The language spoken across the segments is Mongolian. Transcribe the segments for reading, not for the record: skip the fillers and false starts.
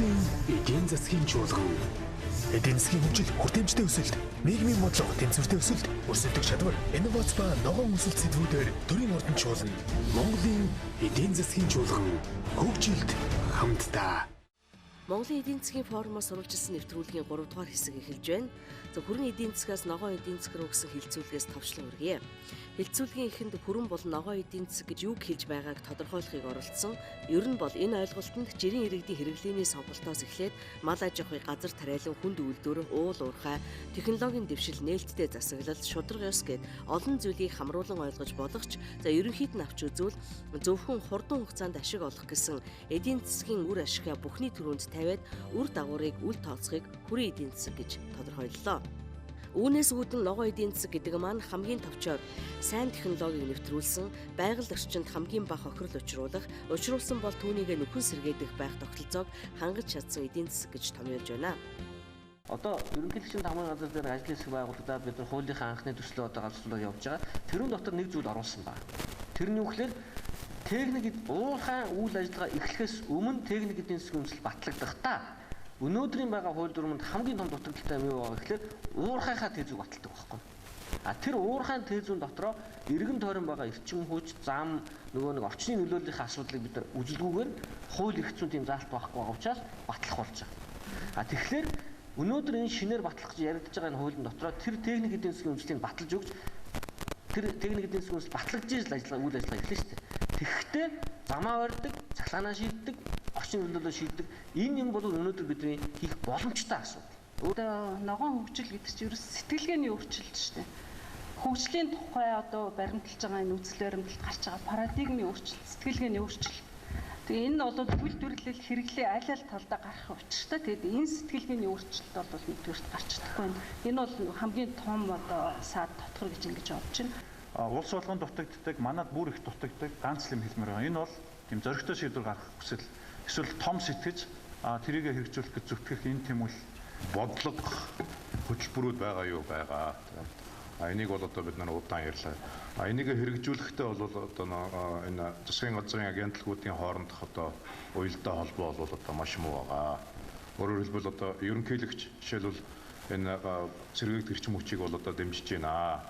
Монголын эдийн засгийн чуулган. Эдийн засгийн хөгжил, хүртээмжтэй өсөлт, нийгмийн бодлого, тэнцвэртэй өсөлт, өрсөлдөх чадвар, инновац ба ногоон өсөлт сэдвүүдээр төрийн ордон чуулган. Монголын эдийн засгийн чуулган. Хөгжилд хамтдаа. Монголын эдийн засгийн форумоос сурвалжилсан нэвтрүүлгийн 3 дугаар хэсэг эхэлж байна. Хүрэн эдийн засгаас ногоон эдийн засаг руу гэсэн хилцүүлгээс товчлон үргэе. Хилцүүлгийн эхэнд хүрэн бол ногоон эдийн засаг гэж юу хэлж байгааг тодорхойлохыг оролдсон. Ер нь бол энэ ойлголтод жирийн иргэдийн хэрэглээний сонголтоос эхлээд мал аж ахуй, газар тариалан, хүнд үйлдвэр, уул уурхай, технологийн дэвшил, нээлттэй засаглал, шударга ёс гэд олон зүйлийг хамруулан ойлгож болох ч ерөнхийд нь авч үзвэл зөвхөн хурдан хугацаанд ашиг олох гэсэн эдийн засгийн үр ашигаа бүхний түрүүнд тавиад үр дагаврыг үл тооцохыг хүрэн эдийн засаг гэж тодорхойллоо. Үүнээс үүдэн ногоон эдийн засаг гэдэг маань хамгийн товчоор сайн технологиг нэвтрүүлсэн, байгаль орчинд хамгийн бага хохирол учруулсан бол түүнийг нөхөн сэргээдэх байх тогтолцоог хангаж чадсан эдийн засаг гэж томьёолж байна. Одоо ерөнхийлөгчийн тамгын газар дээр ажлын хэсэг байгуулагдаад бид нар хуулийнхаа анхны төслөө одоо галзуулаад явж байгаа. Тэрүүн дотор нэг зүйл оруулсан байна. Тэр нь юу гэхээр техник уурхайн үйл ажиллагаа эхлэхээс өмнө техник эдийн засгийн үндэслэл батлагдахдаа өнөөдрийн байгаа хууль дүрмэнд хамгийн том дутагдaltaй юм юу байгаа гэхээр уурхайхаа тээзүүг баталдаг байхгүй. Тэр уурхайн тээзүүн дотроо эргэн тойрон байгаа эрчим хүч, зам, нөгөө нэг орчны нөлөөллөлийн асуудлыг бид нар үжилгүүгээр хууль эрх зүйн тийм заалт байхгүй байгаа учраас батлах болж байгаа. Тэгэхээр өнөөдөр энэ шинээр батлах гэж яригдж байгаа энэ хуулийн дотроо тэр техник эдийн засгийн үндэслэлийг баталж өгч тэр техник эдийн засгийн үндэслэл батлагдж ижил үйл ажиллагаа эхлэв шүү дээ. Тэгэхдээ замаа барьдаг, цахилгаанаа шийддэг, орчин нөлөөллөө шийддэг. Энэ юм бол өнөөдөр бидний хийх боломжтой асуудал. Одоо ногоон хөгжил гэдэг чинь ерөөс сэтгэлгээний өөрчлөлт шүү дээ. Хөгжлийн тухай одоо баримталж байгаа энэ үзэл баримталд гарч байгаа парадигмын өөрчлөлт, сэтгэлгээний өөрчлөлт. Тэгээ энэ бол үйлдвэрлэл хэрэглээ аль аль талдаа гарах учиртай. Тэгээд энэ сэтгэлгээний өөрчлөлт бол нэгдүгээрт гарч чадахгүй байна. Энэ бол хамгийн том одоо саад дотгор гэж ингэж бодож байна. Улс болгон дутагддаг, манад бүр их дутагддаг ганц юм хэлмээр байна. Энэ бол тийм зоригтой шийдвэр гаргах хүсэл, эсвэл том сэтгэж тэрийг хэрэгжүүлэх гэж зүтгэх энэ тийм үл бодлого хөтөлбөрүүд байгаа юу байгаа. Энийг бол одоо бид нар удаан ярьлаа. Энийг хэрэгжүүлэхдээ бол одоо энэ засгийн газрын агентлагуудын хоорондох одоо уялдаа холбоо бол одоо маш муу байгаа. Өөрөөр хэлбэл одоо ерөнхийлөгч жишээлбэл энэ сэргээгт эрчим хүчийг бол одоо дэмжиж байна.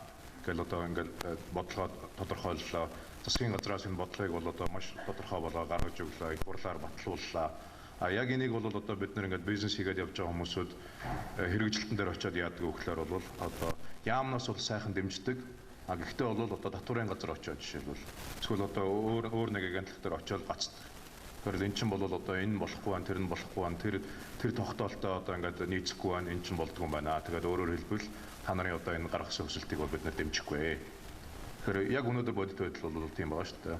Гэл одоо ингээд бодлогоо тодорхойллоо. Засгийн газраас энэ бодлогыг бол одоо маш тодорхой болгоо гаргаж өглөө, их хурлаар батлууллаа. Яг энийг бол одоо бид нэр ингээд бизнес хийгээд явж байгаа хүмүүсүүд хэрэгжилтэн дээр очиод яадаг өгөхлөөр бол одоо яамнаас бол сайхан дэмждэг. Гэхдээ бол одоо татварын газар очиод жишээлбэл эсвэл одоо өөр нэг агентлаг дээр очиод гацдаг. Тэгэхээр эн чинь бол одоо энэ болохгүй байна, тэр нь болохгүй байна, тэр тогтоолтоо одоо ингээд нийцэхгүй байна, эн чинь болдгоо байна. Тэгээд өөрөөр хэлбэл та нарын одоо энэ гаргасан өсөлтийг бол бид нэр дэмжихгүй. Тэгэхээр яг өнөөдөр бодит байдал бол тийм байгаа шүү дээ.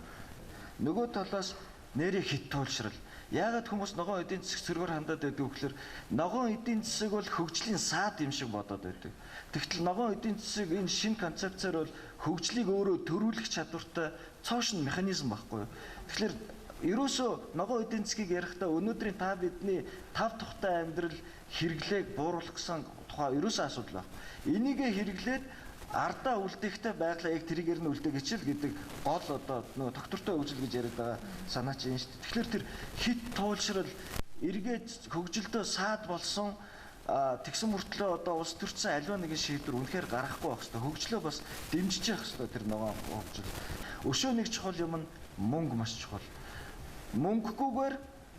Нөгөө талаас нэрийг хит туйлшрал. Яагаад хүмүүс ногоон эдийн засаг зэргээр хандаад байдаг вэ гэхээр ногоон эдийн засаг бол хөгжлийн саад юм шиг бодоод байдаг. Тэгтэл ногоон эдийн засаг энэ шинэ концепцээр бол хөгжлийг өөрөө төрүүлэх чадвартай цоошин механизм байхгүй юу. Тэгэхээр ерөөсөө ногоон эдийн засгийг ярихдаа өнөөдрийн та бидний тав тухтай амьдрал хэрэглээг бууруулах гэсэн тухай ерөөсөө асуудал байна. Энийгээ хэрэглээд ардаа үлдээхтэй байглаа яг тэрийгээр нь үлдээгч л гэдэг гол одоо нөгөө доктортой үзэл гэж яриад байгаа санаа чинь шүү дээ. Тэгэхээр тэр хит туулшрал эргээд хөгжилдөө саад болсон тэгсэн мөртлөө одоо улс төрчин аливаа нэгэн шийдвэр үнэхээр гаргахгүй байх хэрэгтэй. Хөгжлөө бас дэмжиж явах хэрэгтэй тэр ногоон хөгжил. Өшөө нэг чухал юм нь мөнгө маш чухал. Мөнгөгүйгээр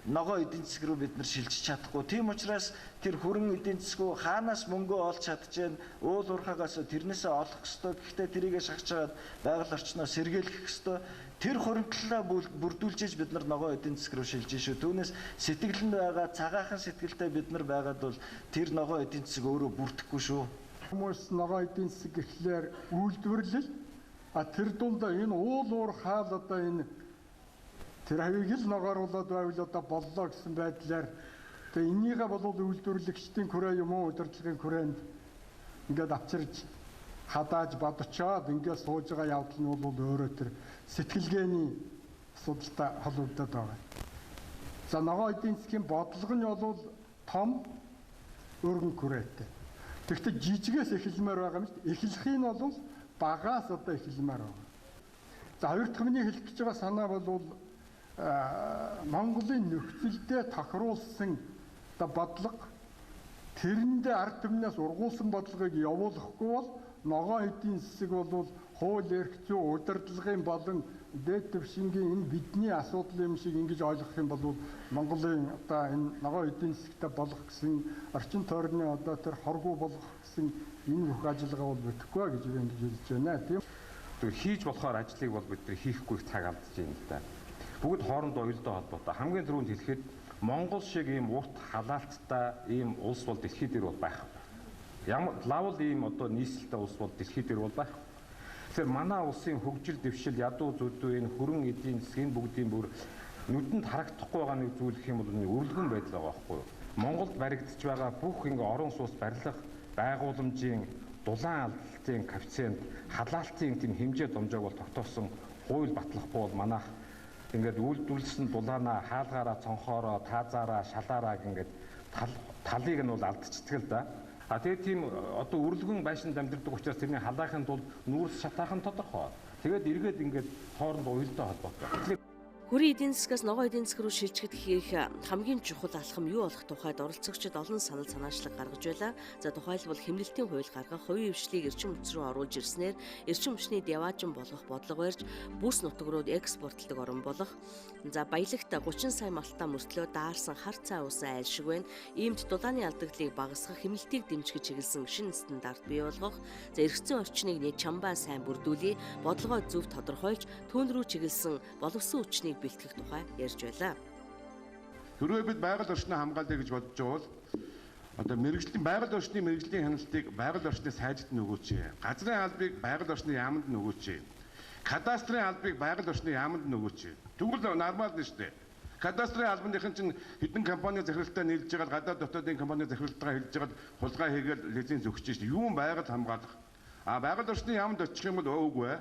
ногоон эдийн засаг руу бид нар шилжиж чадахгүй. Тийм учраас тэр хүрэн эдийн засгуу хаанаас мөнгөө олж чадчихээн, уул уурхаагаас тэрнээсээ олох ёстой. Гэхдээ тэрийгэ шахаж чагаад байгаль орчноо сэргийлэх ёстой. Тэр хуримтлалаа бүрдүүлжээж бид нар ногоон эдийн засаг руу шилжиж шүү. Түүнээс сэтгэлэнд байгаа цагаахан сэтгэлтэй бид нар байгаад бол тэр ногоон эдийн засаг өөрөө бүрдэхгүй шүү. Хүмүүс ногоон эдийн засаг гэхлээр үйлдвэрлэл тэр дунд энэ уул уурхай одоо энэ тэр хавийг л ногооруулаад байвал одоо боллоо гэсэн байдлаар тэгээ энийгээ бол үйлдвэрлэгчдийн хүрээ юм уу удирдлагын хүрээнд ингээд авчирж хадааж бодочоод ингээд сууж байгаа явдал нь бол өөрөө тэр сэтгэлгээний асуудалтай холбогдоод байгаа. За ногоон эдийн засгийн бодлого нь бол том өргөн хүрээтэй. Тэгэхдээ жижигээс эхэлмээр байгаа юм шүү дээ. Эхлэхийг нь бол багаас одоо эхэлмээр байгаа. За хоёр дахь миний хэлэх гэж байгаа санаа бол Монголын нөхцөлдөө тохируулсан одоо бодлого тэрэндээ ард түмнээс ургуулсан бодлогыг явуулахгүй бол ногоон эдийн засаг бол хууль эрх зүйн удирдлагын болон дээд түвшингийн энэ бидний асуудал юм шиг ингэж ойлгох юм бол Монголын одоо энэ ногоон эдийн засагтай болох гэсэн орчин тойрны одоо тэр хоргуу болох гэсэн энэ бүх ажиллагаа бол бүтэхгүй гэж би ингэж хэлж байна. Тийм. Тэгэхээр хийж болохоор ажлыг бол бид нар хийхгүй цаг алдаж байна л да. Бүгд хоорондоо уялдаа холбоотой. Хамгийн түрүүнд хэлэхэд Монгол шиг ийм урт халаалттай ийм улс бол дэлхий дээр бол байхгүй. Ямар лавл ийм одоо нийслэлтэй улс бол дэлхий дээр бол байхгүй. Тэгэхээр манай улсын хөгжил дэвшил ядуу зүдүү энэ хөрөн эдийн засгийн бүгдийн бүр нүдэнд харагдахгүй байгаа нэг зүйл гэх юм бол өрөлгөн байдал байгаа байхгүй юу? Монголд баригдаж байгаа бүх ингээ орон сууц барилга байгууламжийн дулаан алдалтын коэффициент халаалтын тийм хэмжээ домжоог бол тогтоосон хууль батлахгүй бол манайх ингээд үйлдвэрлэсэн дулаанаа хаалгаараа цонхоороо таазаараа шалаараа ингээд талыг нь бол алдчихдаг л да. А тэгээд тийм одоо өрөлгөн байшинд амьдардаг учраас тэрний халаахын тулд нүүрс шатаахан тодорхой. Тэгээд эргээд ингээд хоорондоо уялдаа холбоотой. Хүрийн эдийн засгаас ногоон эдийн засаг руу шилжихэд хийх хамгийн чухал алхам юу болох тухайд оролцогчид олон санал санаачлаг гаргаж байлаа. За тухайлбал хэмнэлтийн хууль гаргах, хувийн хвшлийг эрчим хүч рүү оруулж ирснээр эрчим хүчний деваажин болгох бодлого барьж, бүс нутаг руу экспортлдог орн болох. За баялагт 30 сая малтаа мөртлөө даарсан хар цай усан айл шиг байна. Иймд дулааны алдагдлыг багасгах, хэмнэлтийг дэмжих чиглэсэн шинэ стандарт бий болгох. За эргэцэн орчныг нэг чамбаа сайн бүрдүүлээ, бодлогоо зөв тодорхойлж, түүн рүү чиглэсэн боловсон хүчний бэлтгэх тухай ярьж байлаа. Хэрвээ бид байгаль орчныг хамгаалъя гэж бодож байвал одоо байгаль орчны мэргэжлийн хяналтыг байгаль орчны сайжид нөгөөч. Газрын албыг байгаль орчны яамд нөгөөч. Кадастрын албыг байгаль орчны яамд нөгөөч. Тэгвэл нормал нь шүү дээ. Кадастрын албаныхан чинь хэдэн компани захиралтай нийлж байгаа гадаад дотоодын компани захиралтайгаа хэлж байгаа хулгай хийгээл лиценз өгч шүү дээ. Юун байгаль хамгаалах. Байгаль орчны яамд очих юм бол өөгүй.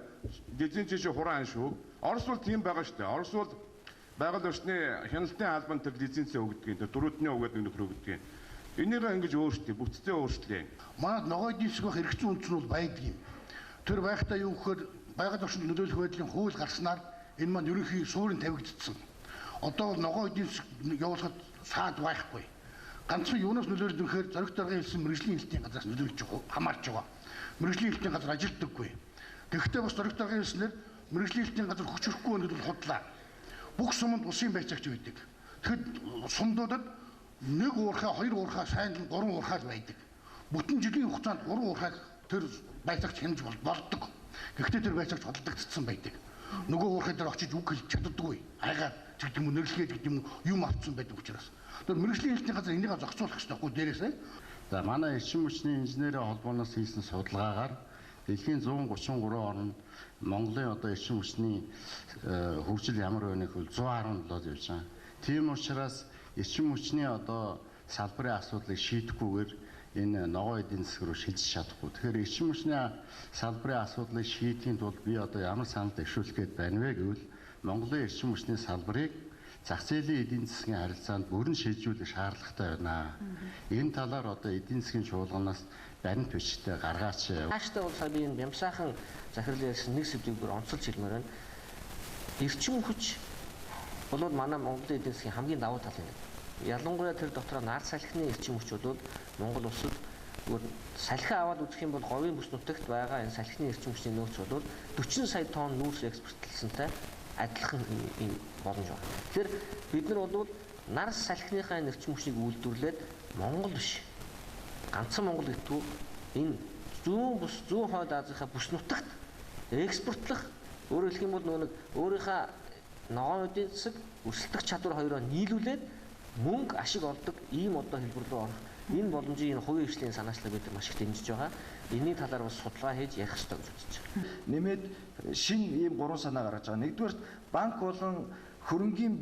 Лиценз чинь хураан шүү. Орос бол тийм байгаа шүү дээ. Орос бол байгаль орчны хяналтын албанд тэр лицензээ өгдөг. Дөрүүдний өгөөд нэг нөхөр өгдөг. Энийг ингэж өөрчлөе, бүтцээ өөрчлөе. Манайд ногоон эдийн засаг хэрэгцээ үндэс нь бол байдаг юм. Тэр байхдаа юу гэхээр байгаль орчинд нөлөөлөх байдлын хууль гарснаар энэ маань ерөнхий суурин тавигдсан. Одоо бол ногоон эдийн засаг явуулахад саад байхгүй. Ганцхан юунаас нөлөөлж ирэхээр зоригт даргын хэлсэн мэргэжлийн хэлтийн газраас нөлөөлж байгаа, хамаарч байгаа. Мэргэжлийн хэлтийн газар ажилтдаггүй. Тэгэхдээ бас зоригт даргын хэлснээр мэргэжлийн хэлтийн газар хүч өрөхгүй өнөд бол худлаа. Бүх суманд усын байцаагч байдаг. Тэгэхэд сумдуудад нэг уурхай, хоёр уурхай, сайн л гурван уурхай байдаг. Бүтэн жилийн хугацаанд гурван уурхайг тэр байцаагч хянаж болдог. Гэхдээ тэр байцаагч хөдөлгөгдсөн байдаг. Нөгөө уурхай дээр очиж үг хэлж чаддаггүй. Айгаад гэдэг юм уу, нэрлэгээ гэдэг юм уу, юм авцсан байдаг учраас. Тэр мэргэжлийн хэлтийн газар энийг зохицуулах хэрэгтэй байхгүй дээрээсээ. За манай эрчим хүчний инженерийн холбооноос хийсэн судалгаагаар дэлхийн 133 орнд Монголын одоо эрчим хүчний хөгжил ямар байна гэвэл 117-д явж байгаа. Тийм учраас эрчим хүчний одоо салбарын асуудлыг шийдэхгүйгээр энэ ногоон эдийн засаг руу шилжиж чадахгүй. Тэгэхээр эрчим хүчний салбарын асуудлыг шийдэхийн тулд би одоо ямар санал дэвшүүлэх гээд байна вэ гэвэл Монголын эрчим хүчний салбарыг зах зээлийн эдийн засгийн харилцаанд бүрэн шилжүүлэх шаардлагатай байна. Энэ талаар одоо эдийн засгийн чуулганаас баримт бичтэй гаргаач. Хааштай бол сая би энэ бямсаахан захирлын ярьсан нэг сэдвийг бүр онцолж хэлмээр байна. Эрчим хүч бол манай Монголын эдийн засгийн хамгийн давуу тал юм. Ялангуяа тэр дотроо нар салхины эрчим хүч бол Монгол улсад салхи аваад үзэх юм бол говийн бүс нутагт байгаа энэ салхины эрчим хүчний нөөц бол 40 сая тонн нүүрс экспортлсантай адилхан юм боломж байна. Тэгэхээр бид нар бол нар салхиныхаа эрчим хүчнийг үйлдвэрлээд Монгол биш. Ганцхан Монгол гэдэггүй энэ зүүн хойд Азийнхаа бүс нутагт экспортлох өөрөөр хэлэх юм бол нэг өөрийнхөө ногоон эдийн засаг өрсөлдөх чадвар хоёроо нийлүүлээд мөнгө ашиг олдог ийм одоо хэлбэр рүү орох энэ боломжийн энэ хувийн хвшлийн санаачлал бид маш их дэмжиж байгаа. Энэний талаар бас судалгаа хийж ярих хэрэгтэй гэж бодож байна. Нэмээд шинэ ийм гурван санаа гаргаж байгаа. Нэгдүгээр банк болон хөрөнгийн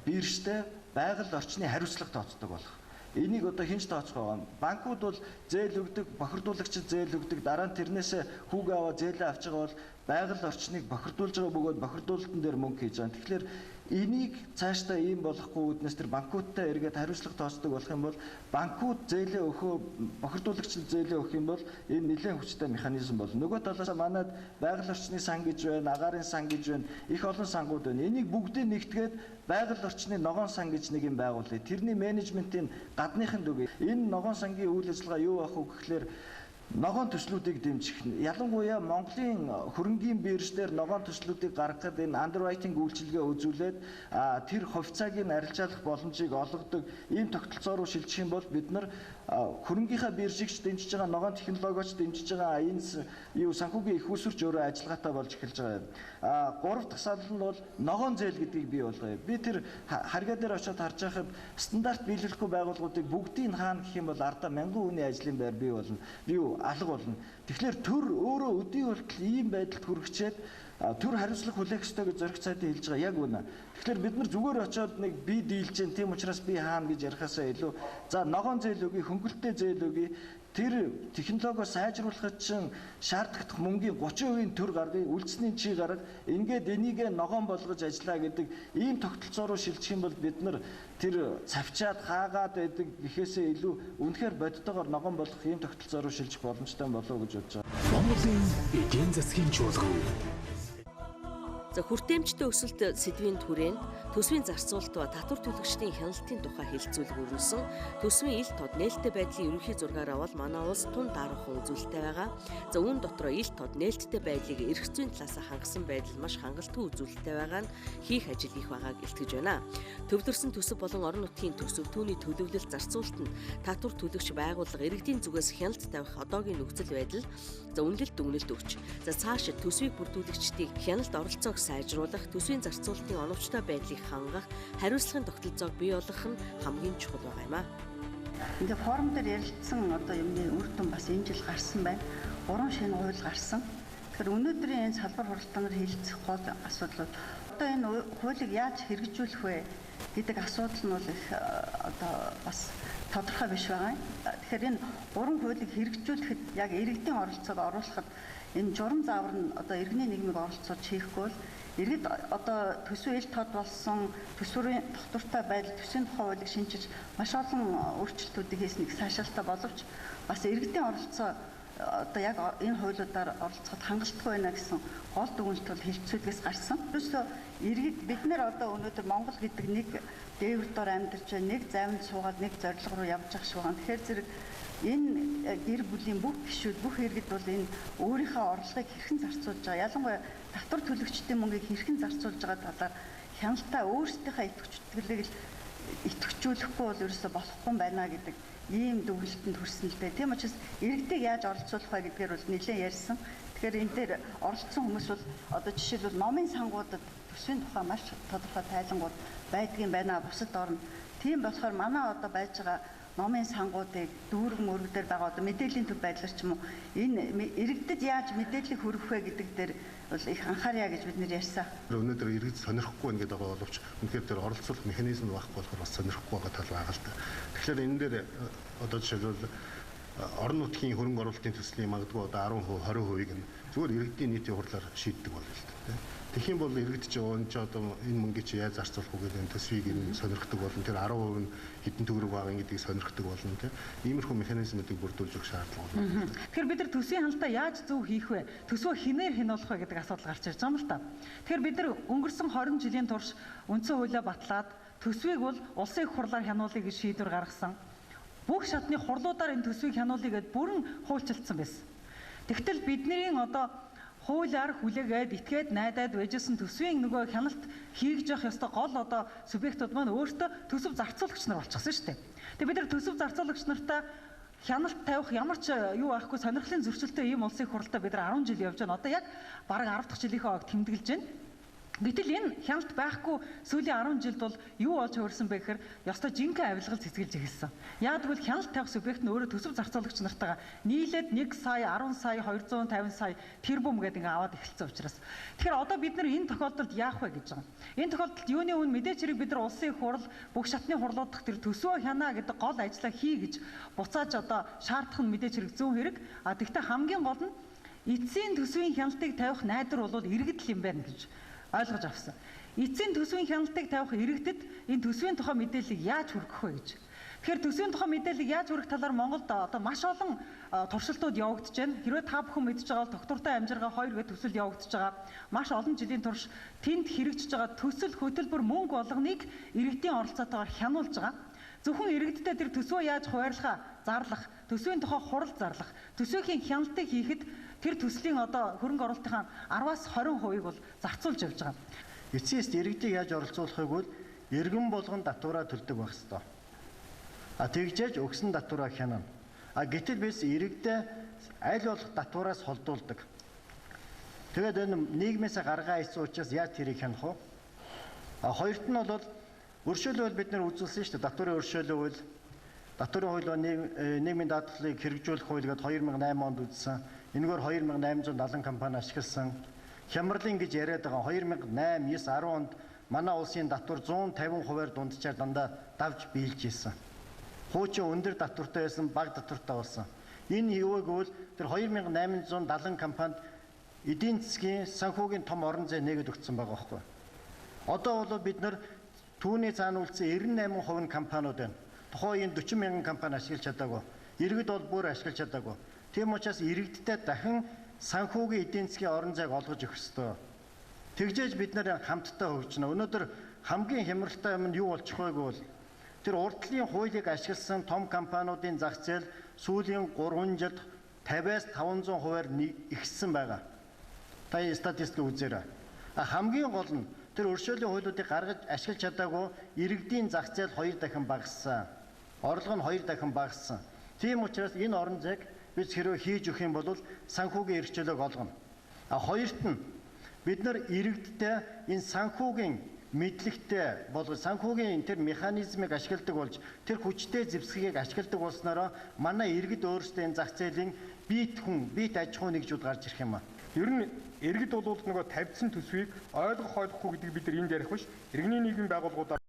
биржтэй байгаль орчны хариуцлага тооцдог болох. Энийг одоо хинч тооцох байгаа. Банкуд бол зээл өгдөг, бохирдуулагчид зээл өгдөг, дараа нь тэрнээс хүүгээ аваад зээлээ авч байгаа бол байгаль орчныг бохирдуулж байгаа бөгөөд бохирдуулалтын дээр мөнгө хийж байгаа. Тэгэхээр энийг цаашдаа ийм болохгүй үднэс тэр банкудтай эргээд хариуцлага тооцдог болох юм бол банкуд зээлээ өгөө бохирдуулагчид зээлээ өгөх юм бол энэ нэлээд хүчтэй механизм болно. Нөгөө талаас манайд байгаль орчны сан гэж байна, агаарын сан гэж байна, их олон сангууд байна. Энийг бүгдийг нэгтгээд байгаль орчны ногоон сан гэж нэг юм байгуулъя. Тэрний менежментийн гадныхын дүгэй. Энэ ногоон сангийн үйл ажиллагаа юу ах вэ гэхлээр ногоон төслүүдийг дэмжих нь ялангуяа Монголын хөрөнгийн биржээр ногоон төслүүдийг гаргахад энэ underwriting үйлчилгээ үзүүлээд тэр хувьцааг нь арилжаалах боломжийг олгодог ийм тогтолцоо руу шилжих юм бол бид нар хөрөнгийнхаа биржигч дэмжиж байгаа ногоон технологиоч дэмжиж байгаа энэ санхүүгийн их усүрч өөрөө ажиллагаатай болж эхэлж байгаа юм. Гурав дахь санал нь бол ногоон зээл гэдгийг бий болгоё. Би тэр харгаа дээр очиод харж байхад стандарт биелүүлэхгүй байгууллагуудыг бүгдийг хаана гэх юм бол ардаа мянган хүний ажлын байр бий болно. Алга болно. Тэгэхээр төр өөрөө өдий болтол ийм байдалд хүрчээд төр хариуцлага хүлээх ёстой гэж зориг цаадаа хэлж байгаа яг үнэ. Тэгэхээр бид нар зүгээр очиод нэг би дийлж जैन тийм учраас би хаана гэж ярихаасаа илүү за ногоон зээл өгье, хөнгөлөлтэй зээл өгье. Тэр технологио сайжруулахад чинь шаардлагатай мөнгөний 30% төр гаргая, үлдсэний чи гарга. Ингээд энийг ногоон болгож ажиллаа гэдэг ийм тогтолцоо руу шилжих юм бол бид нар тэр цавчаад хаагаад байдаг гэхээсээ илүү үнэхээр бодтойгоор ногоон болгох ийм тогтолцоо руу шилжих боломжтой болов гэж бодож байгаа. Монголын эдийн засгийн чуулган. За хүртээмжтэй өсөлт сэдвийн түрээнд төсвийн зарцуулалт ба татвар төлөгчдийн хяналтын тухай хэлэлцүүлэг өргөсөн. Төсвийн ил тод нээлттэй байдлын ерөнхий зургаар авал манай улс тун даруухан үзүүлэлттэй байгаа. За үүн дотроо ил тод нээлттэй байдлыг эрх зүйн талаас хангасан байдал маш хангалттай үзүүлэлттэй байгаа нь хийх ажил их байгааг илтгэж байна. Төвлөрсөн төсөв болон орон нутгийн төсөв түүний төлөвлөлт зарцуулалт нь татвар төлөгч байгууллага иргэдийн зүгээс хяналт тавих одоогийн нөхцөл байдал за үнэлэлт дүгнэлт өгч. За цаашид төсвийг бүрдүүлэгчдийг хяналт оролцоог сайжруулах, төсвийн зарцуулалтын оновчтой байдлыг хангах, хариуцлагын тогтолцоог бий болгох нь хамгийн чухал байгаа юм аа. Ингээ форум дээр ярилцсан одоо юмны үр дүн бас энэ жил гарсан байна. 3 шинэ хууль гарсан. Тэгэхээр өнөөдрийн энэ салбар хуралдаанаар хэлэлцэх гол асуудлууд одоо энэ хуулийг яаж хэрэгжүүлэх вэ гэдэг асуудал нь бол их одоо бас тодорхой биш байгаа юм. Тэгэхээр энэ 3 хуулийг хэрэгжүүлэхэд яг иргэдийн оролцоог оруулахад энэ журам заавар нь одоо иргэний нийгмийг оролцуулж хийхгүй бол иргэд одоо төсвийн ил тод болсон төсвийн тогтвортой байдал төсвийн тухай хуулийг шинжиж маш олон өөрчлөлтүүдийг хийснийг сайшаалтай боловч бас иргэдийн оролцоо одоо яг энэ хуулиудаар оролцоход хангалттай байна гэсэн гол дүгнэлт бол хэлэлцүүлгээс гарсан. Өөрөөсөө иргэд бид нэр одоо өнөөдөр Монгол гэдэг нэг дээвэр дор амьдарч байна, нэг завинд суугаад нэг зорилго руу явж байгаа шүү. Тэгэхээр зэрэг энэ гэр бүлийн бүх гишүүд бүх иргэд бол энэ өөрийнхөө орлогыг хэрхэн зарцуулж байгаа. Ялангуяа татвар төлөгчдийн мөнгийг хэрхэн зарцуулж байгаа талаар хяналтаа өөрсдийнхөө идэвхжүүлэлтийг идэвхжүүлэхгүй бол ерөөсө болохгүй байна гэдэг ийм дүгнэлтэнд хүрсэн л дээ. Тийм учраас иргэдийг яаж оролцуулах вэ гэдгээр бол нэлээд ярьсан. Тэгэхээр энэ дээр оролцсон хүмүүс бол одоо жишээлбэл номын сангуудад төсвийн тухай маш тодорхой тайлангууд байдгийн байна. Бусад орн. Тийм болохоор манай одоо байж байгаа номын сангуудыг дүүрэг мөрөг дээр байгаа одоо мэдээллийн төв байдлаар ч юм уу энэ иргэдэд яаж мэдээлэл хүргэх вэ гэдэг дээр бол их анхаарья гэж бид нэр ярьсан. Өнөөдөр иргэд сонирхгүй байна гэдэг байгаа боловч үнэхээр тэр оролцох механизм байхгүй болохоор бас сонирхгүй байгаа тал байгаа л та. Тэгэхээр энэ дээр одоо жишээлбэл орон нутгийн хөрөнгө оруулалтын төслийн магадгүй одоо 10%, 20%-ийг нь зүгээр иргэдийн нийтийн хурлаар шийддэг болно л та. Тэгэх юм бол иргэд ч одоо энэ мөнгийг чи яаж зарцуулах вэ гэдэг төсвийг нь сонирхдаг болно. Тэр 10% нь хэдэн төгрөг байгаа гэдгийг сонирхдаг болно тийм. Иймэрхүү механизмуудыг бүрдүүлж өгөх шаардлага байна. Тэгэхээр бид нар төсвийн хяналтаа яаж зөв хийх вэ? Төсвөө хинээр хянуулах вэ гэдэг асуудал гарч ирж байгаа юм л та. Тэгэхээр бид нар өнгөрсөн 20 жилийн турш үндсэн хуулиа батлаад төсвийг бол улсын их хурлаар хянуулъя гэж шийдвэр гаргасан. Бүх шатны хурлуудаар энэ төсвийг хянуулъя гэд бүрэн хуульчилсан байсан. Тэгтэл бидний одоо хуулиар хүлээгээд итгээд найдаад байжсэн төсвийн нөгөө хяналт хийж явах ёстой гол одоо субъектууд маань өөртөө төсөв зарцуулагч нар болчихсон шүү дээ. Тэгээ бид нар төсөв зарцуулагч нартай хяналт тавих ямар ч юу байхгүй сонирхлын зөрчилтэй ийм улсын хуралдаа бид нар 10 жил явж байна. Одоо яг бараг 10 дахь жилийнхээ ойг тэмдэглэж байна. Гэтэл энэ хяналт байхгүй сүүлийн 10 жилд бол юу болж хувирсан бэ гэхээр ёстой жинхэнэ авилгал цэцгэлж эхэлсэн. Яг тэгвэл хяналт тавих субъект нь өөрөө төсөв зарцуулагч нартайгаа нийлээд 1 сая, 10 сая, 250 сая тэрбум гэдэг ингээ аваад эхэлсэн учраас. Тэгэхээр одоо бид нар энэ тохиолдолд яах вэ гэж байгаа. Энэ тохиолдолд юуны үн мэдээч хэрэг бид нар улсын их хурал бүх шатны хурлууд дахь тэр төсвөө хянаа гэдэг гол ажлаа хий гэж буцааж одоо шаардах нь мэдээч хэрэг зүүн хэрэг. А тэгвэл хамгийн гол нь эцсийн төсвийн хяналтыг тавих найдвар бол иргэдэл юм байна гэж ойлгож авсан. Эцсийн төсвийн хяналтыг тавих иргэдэд энэ төсвийн тухай мэдээллийг яаж хүргэх вэ гэж. Тэгэхээр төсвийн тухай мэдээллийг яаж хүргэх талаар Монголд одоо маш олон туршилтууд явагдаж байна. Хэрвээ та бүхэн мэдж байгаа бол доктортой амжиргаа 2 гэх төсөл явагдаж байгаа. Маш олон жилийн турш тэнд хэрэгжиж байгаа төсөл хөтөлбөр мөнгө болгоныг иргэдийн оролцоотойгоор хянуулж байгаа. Зөвхөн иргэдтэй тэр төсвөө яаж хуваарлахаа зарлах, төсвийн тухай хурал зарлах, төсвийн хяналтыг хийхэд тэр төслийн одоо хөрөнгө оруулалтын 10-аас 20% бол зарцуулж явж байгаа. Эцсийст иргэдийг яаж оролцуулахыг бол иргэн болгон татвараа төлдөг байх ёстой. Тэгжээж өгсөн татвараа хянана. Гэтэл biz иргэдээ аль болох татвараас холдуулдаг. Тэгээд энэ нийгмээс гаргаа ийсэн учраас яаж тэрийг хянах вэ? Хоёрт нь бол өршөөлөл бид нар үзүүлсэн шүү дээ. Татварын өршөөлөө бол татварын хууль нийгмийн даатгалыг хэрэгжүүлэх хууль гэдэг 2008 онд үзсэн. Энэгээр 2870 компани ашигласан. Хямралын гэж яриад байгаа 2008, 9, 10 онд манай улсын татвар 150%-аар дунджаар дандаа давж биелж ийсэн. Хуучин өндөр татвартай байсан, бага татвартай болсон. Энэ юу гэвэл тэр 2870 компанид эдийн засгийн санхүүгийн том орон зай нэгэд өгсөн байгаа байхгүй. Одоо бол бид нар түүний цаана үлдсэн 98% компаниуд байна. Тухайн 40 мянган компани ашиглаж чадаагүй. Иргэд бол бүр ашиглаж чадаагүй. Тийм учраас иргэдтэй дахин санхүүгийн эдийн засгийн орон зайг олгож өгөх ёстой. Тэгжээж бид нар хамтдаа хөгжинэ. Өнөөдөр хамгийн хямралтай юм нь юу болчих вэ гэвэл тэр урдлын хуулийг ашигласан том компаниудын зах зээл сүүлийн 3 жилд 50-аас 500%-аар ихссэн байгаа. Та статистик үзээрэй. Хамгийн гол нь тэр өршөөлийн хуулиудыг гаргаж ашиглаж чадаагүй иргэдийн зах зээл 2 дахин багассан. Орлого нь 2 дахин багассан. Тийм учраас энэ орон зайг бид хэрвээ хийж өгөх юм бол санхүүгийн эрхчлөлөг олгоно. Хоёрт нь бид нар иргэдтэй энэ санхүүгийн мэдлэгтэй болгож санхүүгийн тэр механизмыг ашигладаг болж тэр хүчтэй зэвсгийг ашигладаг болсноор манай иргэд өөрсдөө энэ зах зээлийн бит аж ахуй нэгжүүд гарч ирэх юм аа. Ер нь иргэд бол нөгөө тавьдсан төсвийг ойлгох ойлгохгүй гэдгийг бид нар энд ярих биш. Иргэний нийгмийн байгууллагуудаар